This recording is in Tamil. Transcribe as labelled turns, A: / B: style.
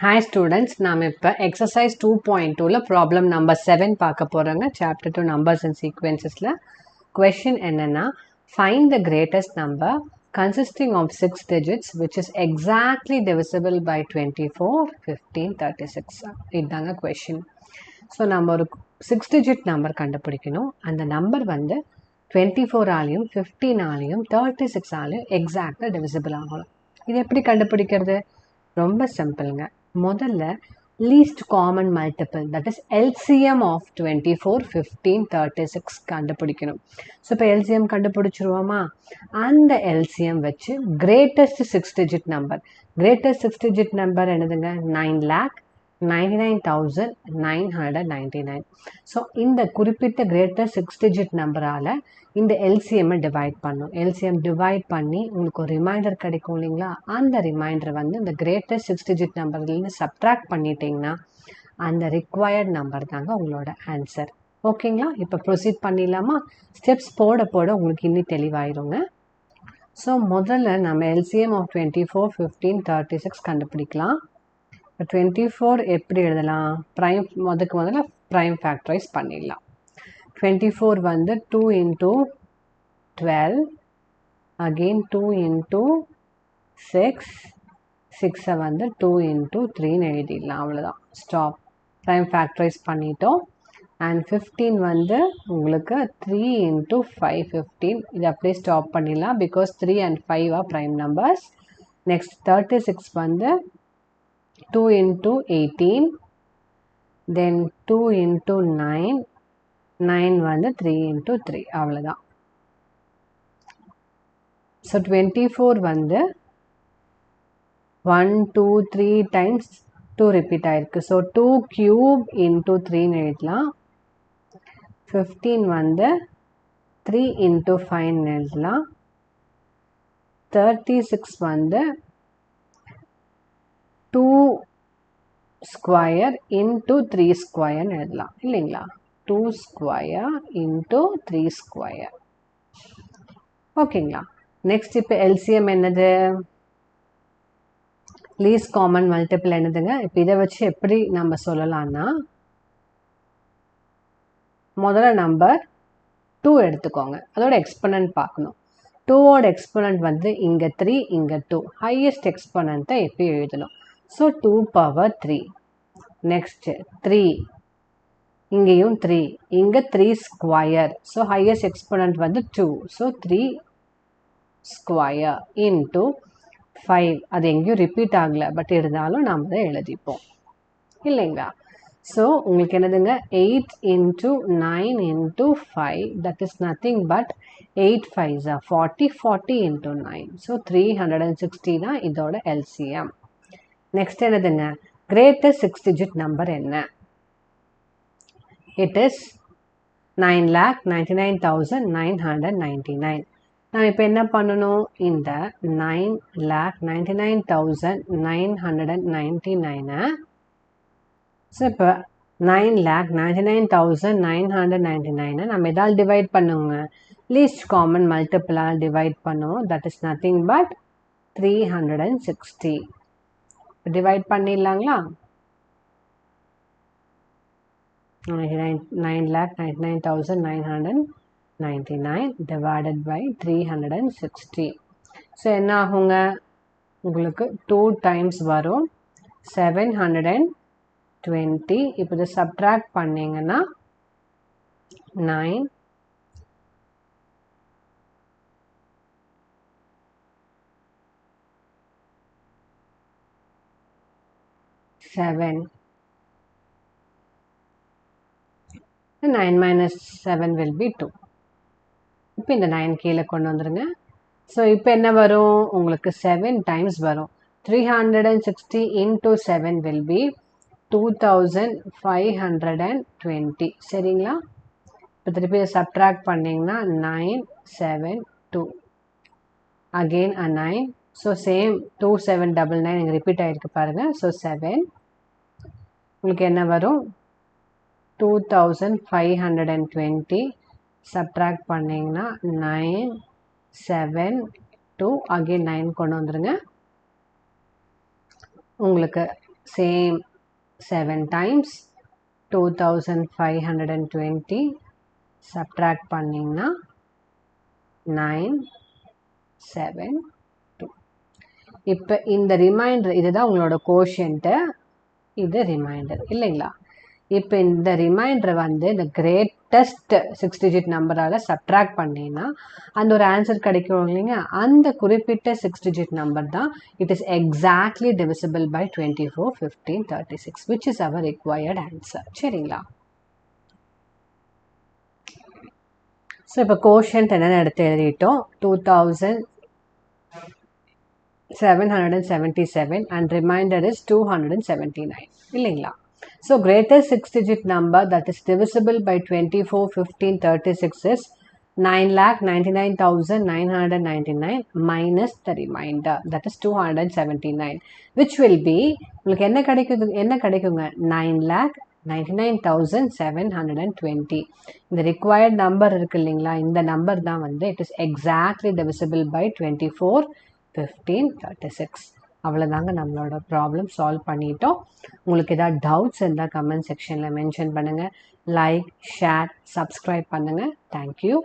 A: Hi students, நாம் இப்ப exercise 2.2ல problem number 7 பார்க்க போறோங்க. chapter 2 numbers and sequencesல question என்னன்னா find the greatest number consisting of 6 digits which is exactly divisible by 24, 15, 36. இதுதாங்க question. So நம்ம ஒரு 6 digit number கண்டுபிடிக்கணும். அந்த number வந்து 24 ஆலையும் 15 ஆலையும் 36 ஆலையும் exactly divisible ஆகணும். இது எப்படி கண்டுபிடிக்கிறது? ரொம்ப சிம்பிள்ங்க. முதல்ல least common multiple, that is LCM of 24, 15, 36 கண்டுபிடிக்கணும். ஸோ இப்போ LCM கண்டுபிடிச்சிருவோமா? அந்த LCM வச்சு greatest 6 digit number, greatest 6 digit number என்னதுங்க? 9,99,999. ஸோ இந்த குறிப்பிட்ட greatest 6 digit நம்பரால் இந்த LCM டிவைட் பண்ணும். LCM டிவைட் பண்ணி உங்களுக்கு ஒரு ரிமைண்டர் கிடைக்கும் இல்லைங்களா? அந்த ரிமைண்டர் வந்து இந்த கிரேட்டஸ்ட் 6 டிஜிட் நம்பர்லேருந்து சப்ட்ராக்ட் பண்ணிட்டீங்கன்னா அந்த ரிக்வயர்ட் நம்பர் தாங்க உங்களோட ஆன்சர். ஓகேங்களா? இப்போ ப்ரொசீட் பண்ணிடலாமா? ஸ்டெப்ஸ் போட போட உங்களுக்கு இன்னும் தெளிவாயிருங்க. ஸோ முதல்ல நம்ம LCM ஆஃப் 24, 15, 36 கண்டுபிடிக்கலாம். இப்போ 24 எப்படி எழுதலாம்? ப்ரைம் முதல்ல ப்ரைம் ஃபேக்டரைஸ் பண்ணிடலாம். 24 வந்து 2 into 12, again 2 into 6, 6 வந்து 2 into 3 எழுதிடலாம். அவ்வளோதான், ஸ்டாப். ப்ரைம் ஃபேக்டரைஸ் பண்ணிட்டோம். அண்ட் 15 வந்து உங்களுக்கு 3 into 5, 15. இது அப்படியே ஸ்டாப் பண்ணிடலாம் because 3 and 5 are prime numbers. Next 36 வந்து 2 into 18, then 2 into 9, 9 வந்து 3 into 3, அவ்வளோதான். ஸோ 24 வந்து 1, 2, 3 டைம்ஸ் 2 ரிப்பீட் ஆயிருக்கு. ஸோ 2 cube into 3 எழுதலாம். 15 வந்து 3 into 5 எழுதலாம். 36 வந்து 2 ஸ்கொயர் into 3 ஸ்கொயர் எழுதலாம் இல்லைங்களா? 2 ஸ்கொயர் into 3 ஸ்கொயர். ஓகேங்களா? நெக்ஸ்ட் இப்போ LCM என்னது? லீஸ்ட் காமன் மல்டிபிள் என்னதுங்க? இப்போ இதை வச்சு எப்படி நம்ம சொல்லலாம்னா, முதல்ல நம்பர் 2 எடுத்துக்கோங்க. அதோட எக்ஸ்பனன்ட் பார்க்கணும். 2ஓட எக்ஸ்பனன்ட் வந்து இங்கே 3, இங்கே 2. ஹையஸ்ட் எக்ஸ்பனண்ட்டை எப்படி எழுதணும்? So 2 power 3. நெக்ஸ்ட் 3, இங்கேயும் 3, இங்கே 3 ஸ்கொயர். ஸோ ஹையஸ்ட் எக்ஸ்பனண்ட் வந்து 2. So 3 square into 5. அது எங்கேயும் ரிப்பீட் ஆகலை, பட் இருந்தாலும் நாம் அதை எழுதிப்போம் இல்லைங்களா? ஸோ உங்களுக்கு என்னதுங்க? 8 into 9 into 5, that is nothing but 8 5s are 40, 40 into 9. So 360 தான் இதோட LCM. நெக்ஸ்ட் என்னதுங்க? கிரேட்டஸ்ட் 6 டிஜிட் நம்பர் என்ன? It is 9,99,999. நான் இப்போ என்ன பண்ணணும்? இந்த 9,99,999 ஸோ இப்போ 9,99,999 நம்ம எதால் டிவைட் பண்ணுங்க? லீஸ்ட் காமன் மல்டிபிளால் டிவைட் பண்ணுவோம். That is nothing but 360. Divide பண்ணிடலாங்களா? 9,99,999 divided by 360. ஸோ என்ன ஆகுங்க? உங்களுக்கு 2 டைம்ஸ் வரும், 720. இப்போ இதை சப்ட்ராக்ட் பண்ணிங்கன்னா 9, 7, 9 minus 7 will be 2. இப்போ இந்த 9 கீழே கொண்டு வந்துருங்க. ஸோ இப்போ என்ன வரும்? உங்களுக்கு 7 டைம்ஸ் வரும். 360 into 7 will be 2,520. சரிங்களா? இப்போ திருப்பி இதை சப்ட்ராக்ட் பண்ணிங்கன்னா 9, 7, 2. அகெயின் 9. ஸோ சேம் 2, 7, 99 இங்கே ரிப்பீட் ஆகிருக்கு பாருங்கள். ஸோ 7 உங்களுக்கு என்ன வரும்? 2,520. சப்ட்ராக்ட் பண்ணிங்கன்னா 9, 7, 2. அகெயின் 9 கொண்டு வந்துருங்க. உங்களுக்கு same 7 times 2520 subtract பண்ணிங்கன்னா 972. இப்போ இந்த ரிமைண்டர் இதுதான் உங்களோட கோஷன்ட்டு, இது ரிமைண்டர் இல்லைங்களா. இப்போ இந்த ரிமைண்டரை வந்து இந்த கிரேட்டஸ்ட் 6 டிஜிட் நம்பரால் சப்ட்ராக்ட் பண்ணிங்கன்னா அந்த ஒரு ஆன்சர் கிடைக்கும் இல்லைங்க. அந்த குறிப்பிட்ட 6 டிஜிட் நம்பர் தான் it is exactly divisible by 24, 15, 36 which is our required answer. சரிங்களா. ஸோ இப்போ கோஷன்ட் என்னென்னு எடுத்து எழுதிட்டோம். 2777 and remainder is 279 இல்லைங்களா. So greatest 6 digit number that is divisible by 24, 15, 36 is 9,99,999 minus the remainder that is 279, which will be உங்களுக்கு என்ன கிடைக்குங்க 9,99,720. இந்த required number இருக்கு இல்லைங்களா, இந்த நம்பர் தான் வந்து it is exactly divisible by 24, 15, 36. அவ்வளோதாங்க நம்மளோட ப்ராப்ளம் சால்வ் பண்ணிட்டோம். உங்களுக்கு ஏதாவது டவுட்ஸ் இருந்தால் கமெண்ட் செக்ஷனில் மென்ஷன் பண்ணுங்கள். லைக், ஷேர், சப்ஸ்கிரைப் பண்ணுங்கள். தேங்க்யூ.